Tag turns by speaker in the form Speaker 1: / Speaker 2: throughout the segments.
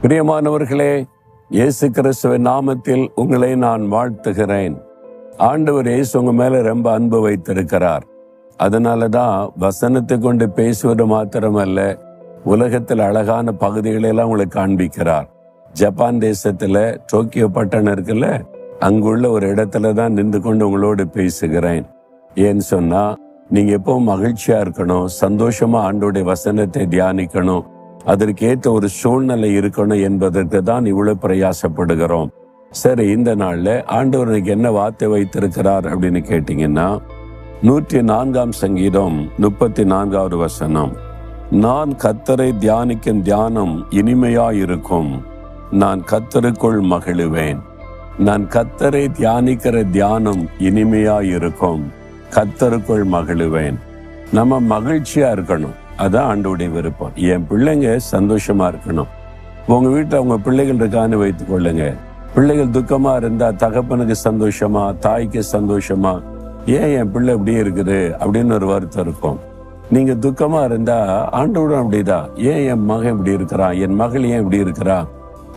Speaker 1: பிரியமானவர்களே, இயேசு கிறிஸ்துவின் நாமத்தில் உங்களை நான் வாழ்த்துகிறேன். ஆண்டவர் இயேசு உங்க மேல ரொம்ப அன்பு வைத்திருக்கிறார். அதனாலதான் வசனத்தை கொண்டு பேசுவது மாத்திரமல்ல, உலகத்தில் அழகான பகுதிகளெல்லாம் உங்களுக்கு காண்பிக்கிறார். ஜப்பான் தேசத்துல டோக்கியோ பட்டணம் இருக்குல்ல, அங்குள்ள ஒரு இடத்துல தான் நின்று கொண்டு உங்களோடு பேசுகிறேன். ஏன்னு சொன்னா, நீங்க எப்பவும் மகிழ்ச்சியா இருக்கணும், சந்தோஷமா ஆண்டோடைய வசனத்தை தியானிக்கணும், அதற்கேற்ற ஒரு சூழ்நிலை இருக்கணும் என்பதற்கு தான் இவ்வளவு பிரயாசப்படுகிறோம். சரி, இந்த நாள்ல ஆண்டவருக்கு என்ன வார்த்தை வைத்திருக்கிறார் அப்படின்னு கேட்டீங்கன்னா, 104 சங்கீதம் 34வது வசனம். நான் கர்த்தரை தியானிக்கும் தியானம் இனிமையாயிருக்கும், நான் கர்த்தருக்குள் மகிழுவேன். நான் கர்த்தரை தியானிக்கிற தியானம் இனிமையாயிருக்கும், கர்த்தருக்குள் மகிழுவேன். நம்ம மகிழ்ச்சியா இருக்கணும், அதான் ஆண்டவருடைய விருப்பம். என் பிள்ளைங்க சந்தோஷமா இருக்கணும். உங்க வீட்டுல உங்க பிள்ளைகள் இருக்கான்னு வைத்துக் கொள்ளுங்க. பிள்ளைகள் துக்கமா இருந்தா தகப்பனுக்கு சந்தோஷமா, தாய்க்கு சந்தோஷமா, ஏன் என் பிள்ளை இப்படி இருக்குது அப்படின்னு ஒரு வருத்தம் இருக்கும். நீங்க துக்கமா இருந்தா ஆண்டவரும் அப்படிதான், ஏன் என் மகன் இப்படி இருக்கிறான், என் மகள் ஏன் இப்படி இருக்கிறா,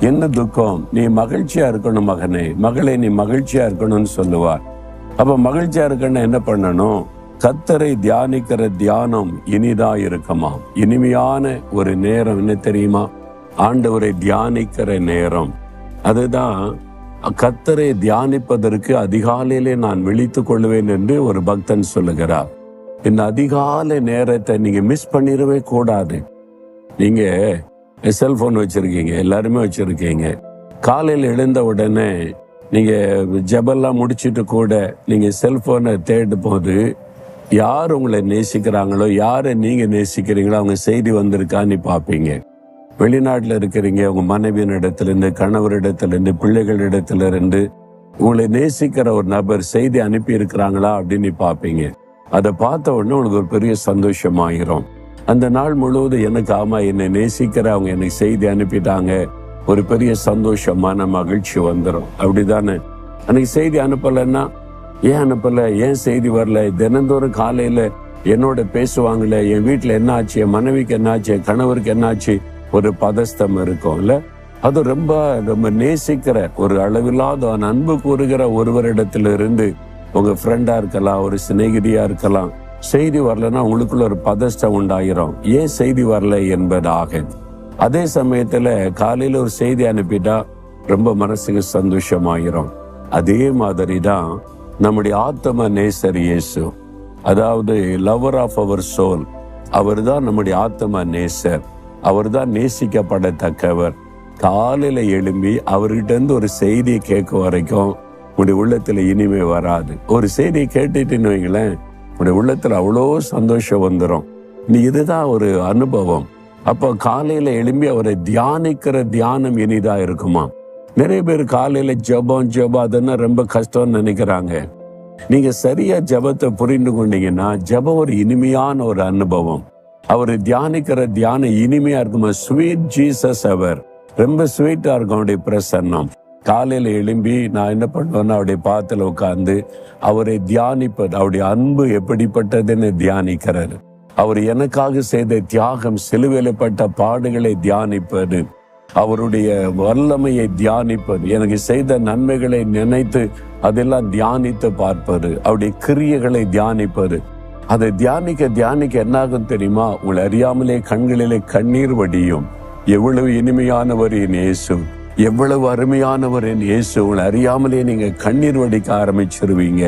Speaker 1: என்ன துக்கம், நீ மகிழ்ச்சியா இருக்கணும் மகனே, மகளே நீ மகிழ்ச்சியா இருக்கணும்னு சொல்லுவார். அப்ப மகிழ்ச்சியா இருக்கணும் என்ன பண்ணணும்? கர்த்தரை தியானிக்கிற தியானம் இனிதா இருக்குமா. இனிமையான ஒரு நேரம் என்ன தெரியுமா? ஆண்டவரை தியானிக்கிற நேரம். அதுதான் கர்த்தரை தியானிப்பதற்கு அதிகாலையிலே நான் விழித்துக் கொள்வேன் என்று ஒரு பக்தன் சொல்லுகிறார். இந்த அதிகாலை நேரத்தை நீங்க மிஸ் பண்ணிடவே கூடாது. நீங்க செல்போன் வச்சிருக்கீங்க, எல்லாருமே வச்சிருக்கீங்க. காலையில் எழுந்த உடனே நீங்க ஜெபெல்லாம் முடிச்சிட்டு கூட நீங்க செல்போனை தேடும் போது யார் உங்களை நேசிக்கிறாங்களோ, யாரை நீங்க நேசிக்கிறீங்களோ அவங்க செய்தி வந்திருக்கான்னு பார்ப்பீங்க. வெளிநாட்டுல இருக்கிறீங்க, உங்க மனைவியின் இடத்துல இருந்து, கணவரிடத்துல இருந்து, பிள்ளைகள் இடத்துல இருந்து உங்களை நேசிக்கிற ஒரு நபர் செய்தி அனுப்பி இருக்கிறாங்களா அப்படின்னு பார்ப்பீங்க. அதை பார்த்த உடனே உங்களுக்கு ஒரு பெரிய சந்தோஷமாயிரும். அந்த நாள் முழுவதும் எனக்கு ஆமா என்னை நேசிக்கிற அவங்க எனக்கு செய்தி அனுப்பிட்டாங்க, ஒரு பெரிய சந்தோஷமான மகிழ்ச்சி வந்துடும். அப்படிதானே? அன்னைக்கு செய்தி அனுப்பலைன்னா, ஏன் அனுப்பல, ஏன் செய்தி வரல, தினந்தோறும் காலையில என்னோட பேசுவாங்களே, என் வீட்டுல என்ன ஆச்சு, என் மனைவிக்கு என்ன ஆச்சு, என் கணவருக்கு என்ன ஆச்சு, ஒரு பதஸ்தம் இருக்கும்ல. அது ரொம்ப ரொம்ப நேசிக்கிற ஒரு அளவில்லாத அன்பு கூறுகிற ஒருவரிடத்துல இருந்து, உங்க ஃப்ரெண்டா இருக்கலாம், ஒரு சிநேகிதியா இருக்கலாம், செய்தி வரலன்னா உங்களுக்குள்ள ஒரு பதஸ்தம் உண்டாயிரும். ஏன் செய்தி வரல என்பதாக. அதே சமயத்துல காலையில ஒரு செய்தி அனுப்பிட்டா ரொம்ப மனசுக்கு சந்தோஷமாயிரும். அதே மாதிரிதான் நம்முடைய ஆத்ம நேசர் இயேசு, அதாவது லவர் ஆஃப் அவர் சோல், அவர் தான் நம்முடைய ஆத்ம நேசர், அவர் தான் நேசிக்கப்படத்தக்கவர். காலையில எழும்பி அவர்கிட்ட இருந்து ஒரு செய்தியை கேட்க வரைக்கும் உங்களுடைய உள்ளத்துல இனிமே வராது. ஒரு செய்தியை கேட்டுட்டுன்னு வைங்களேன், உங்களுடைய உள்ளத்துல அவ்வளோ சந்தோஷம் வந்துடும். இதுதான் ஒரு அனுபவம். அப்போ காலையில எழும்பி அவரை தியானிக்கிற தியானம் இனிதா இருக்குமா. நிறைய பேர் காலையில ஜெபம் அதெல்லாம் ரொம்ப கஷ்டம்னு நினைக்கிறாங்க. நீங்க சரியா ஜெபத்தை புரிந்து கொண்டீங்கன்னா, ஜெபம் ஒரு இனிமையான ஒரு அனுபவம். அவரை தியானிக்கிற தியானம் இனிமையா இருக்குமா. ஸ்வீட் ஜீசஸ், அவர் ரொம்ப ஸ்வீட்டா இருக்கும் அவருடைய பிரசன்னம். காலையில எழும்பி நான் என்ன பண்ணுவேன்னா, அவருடைய பாத்துல உட்கார்ந்து அவரை தியானிப்பது, அவருடைய அன்பு எப்படிப்பட்டதுன்னு தியானிக்கிறாரு. அவர் எனக்காக செய்த தியாகம், சிலுவையிலப்பட்ட பாடுகளை தியானிப்பது, அவருடைய வல்லமையை தியானிப்பது, எனக்கு செய்த நன்மைகளை நினைத்து அதெல்லாம் தியானித்து பார்ப்பது, அவருடைய கிரியைகளை தியானிப்பது. அதை தியானிக்க என்னாகும் தெரியுமா? உங்களை அறியாமலே கண்களிலே கண்ணீர் வடியும். எவ்வளவு இனிமையானவர் என் இயேசு, எவ்வளவு அருமையானவர் என் இயேசு, உங்களை அறியாமலே நீங்க கண்ணீர் வடிக்க ஆரம்பிச்சிருவீங்க.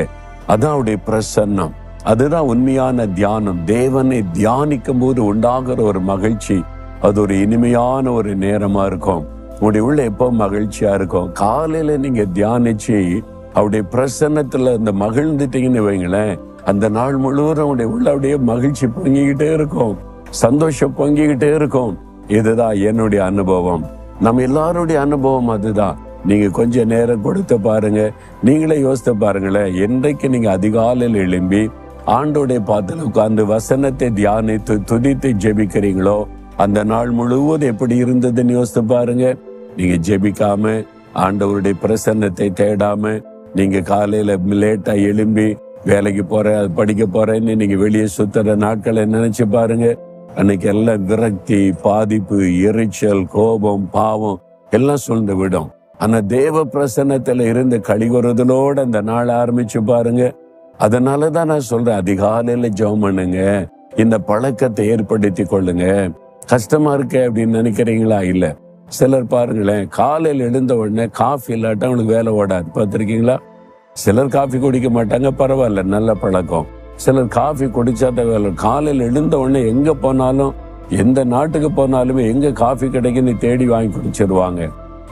Speaker 1: அதான் அவருடைய பிரசன்னம். அதுதான் உண்மையான தியானம். தேவனை தியானிக்கும் போது உண்டாகிற ஒரு மகிழ்ச்சி, அது ஒரு இனிமையான ஒரு நேரமா இருக்கும். உங்களுடைய உள்ள எப்போ மகிழ்ச்சியா இருக்கும். காலையில நீங்க தியானிச்சு அவருடைய பிரசன்னத்துல இந்த மகிழ்ந்துட்டீங்கன்னு வைங்களேன், அந்த நாள் முழுவதும் உடைய உள்ள அப்படியே மகிழ்ச்சி பொங்கிக்கிட்டே இருக்கும், சந்தோஷம் பொங்கிக்கிட்டே இருக்கும். இதுதான் என்னுடைய அனுபவம், நம்ம எல்லாருடைய அனுபவம் அதுதான். நீங்க கொஞ்ச நேரம் கொடுத்து பாருங்க, நீங்களே யோசித்து பாருங்களேன். என்றைக்கு நீங்க அதிகாலையில் எழும்பி ஆண்டோடைய பாதத்தில் உட்கார்ந்து வசனத்தை தியானித்து துதித்து ஜெபிக்கிறீங்களோ, அந்த நாள் முழுவதும் எப்படி இருந்ததுன்னு யோசித்து பாருங்க. நீங்க ஜெபிக்காம, ஆண்டவருடைய பிரசன்னத்தை தேடாம, நீங்க காலையில லேட்டா எழும்பி வேலைக்கு போறேன், அது படிக்க போறேன்னு இன்னைக்கு வெளியே சுத்துற நாட்களை நினைச்சு பாருங்க. அன்னைக்கு எல்லாம் விரக்தி, பாதிப்பு, எரிச்சல், கோபம், பாவம் எல்லாம் சூழ்ந்து விடும். ஆனா தேவ பிரசன்னத்துல இருந்து கழிவுறுதலோட அந்த நாள் ஆரம்பிச்சு பாருங்க. அதனாலதான் நான் சொல்றேன், அதிகாலையில ஜெபம் பண்ணுங்க, இந்த பழக்கத்தை ஏற்படுத்தி கொள்ளுங்க. கஷ்டமா இருக்கு அப்படின்னு நினைக்கிறீங்களா? இல்ல. சிலர் பாருங்களேன், காலையில் எழுந்த உடனே காஃபி இல்லாட்டா அவங்களுக்கு வேலை ஓடாது. பார்த்திருக்கீங்களா? சிலர் காஃபி குடிக்க மாட்டாங்க, பரவாயில்ல, நல்ல பழக்கம். சிலர் காஃபி குடிச்சாத வேலை. காலையில் எழுந்த உடனே எங்க போனாலும், எந்த நாட்டுக்கு போனாலுமே எங்க காஃபி கிடைக்குன்னு தேடி வாங்கி குடிச்சிருவாங்க.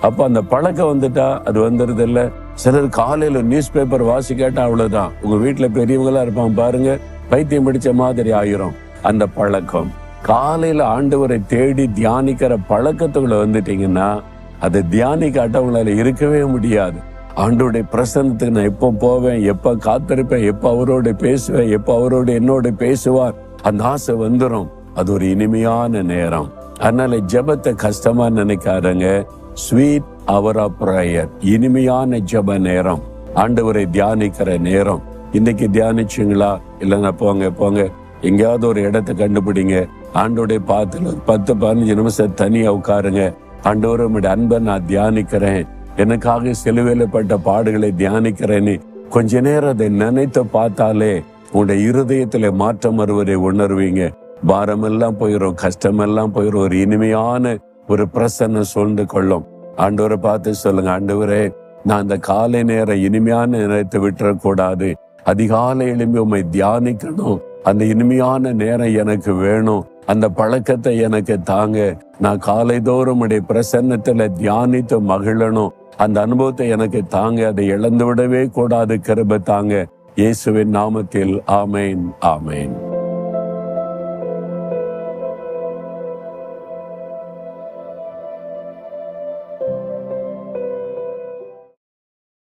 Speaker 1: அப்ப அந்த பழக்கம் வந்துட்டா அது வந்துருது இல்ல. சிலர் காலையில நியூஸ் பேப்பர் வாசிக்காட்டா அவ்வளவுதான். உங்க வீட்டுல பெரியவங்களா இருப்பாங்க பாருங்க, பைத்தியம் பிடிச்ச மாதிரி ஆயிரும் அந்த பழக்கம். காலையில ஆண்டவரை தேடி தியானிக்கிற பழக்கத்துக்குள்ள வந்துட்டீங்கன்னா அதை தியானிக்காட்ட உங்களால இருக்கவே முடியாது. ஆண்டவருடைய பிரசன்னத்துக்கு நான் எப்போ போவேன், எப்ப காத்திருப்பேன், எப்ப அவரோட பேசுவேன், எப்ப அவரோட என்னோட பேசுவார், அந்த ஆசை வந்துடும். அது ஒரு இனிமையான நேரம். அதனால ஜெபத்தை கஷ்டமா நினைக்காதங்க. ஸ்வீட் அவர் ஆஃப் பிரேயர், இனிமையான ஜெப நேரம், ஆண்டவரை தியானிக்கிற நேரம். இன்னைக்கு தியானிச்சுங்களா? இல்லைன்னா போங்க எங்கேயாவது ஒரு இடத்தை கண்டுபிடிங்க, ஆண்டோடைய பாத்துல 10-15 நிமிஷம் தனியா உட்காருங்க. ஆண்டவரை உம்முடைய அன்பை நான் தியானிக்கிறேன், எனக்காக சிலுவையிலப்பட்ட பாடுகளை தியானிக்கிறேன்னு கொஞ்ச நேரம் அதை நினைத்து பார்த்தாலே உங்களுடைய இருதயத்துல மாற்றம் வருவதை உணர்வீங்க. பாரமெல்லாம் போயிடும், கஷ்டமெல்லாம் போயிடும். ஒரு இனிமையான ஒரு பிரசன்னம் சூழ்ந்து கொள்ளும். ஆண்டவரை பார்த்து சொல்லுங்க, ஆண்டவரே, நான் அந்த காலை நேரம் இனிமையான நேரத்தை விட்டுறக்கூடாது. அதிகாலை எழும்பி உம்மை தியானிக்கணும். அந்த இனிமையான நேரம் எனக்கு வேணும். அந்த பழக்கத்தை எனக்கு தாங்க. நான் காலை தோறும் உடைய பிரசன்னத்துல தியானித்து மகிழணும். அந்த அனுபவத்தை எனக்கு தாங்க. அதை இழந்து விடவே கூடாது. கிருபை தாங்க. இயேசுவின் நாமத்தில் ஆமேன், ஆமேன்.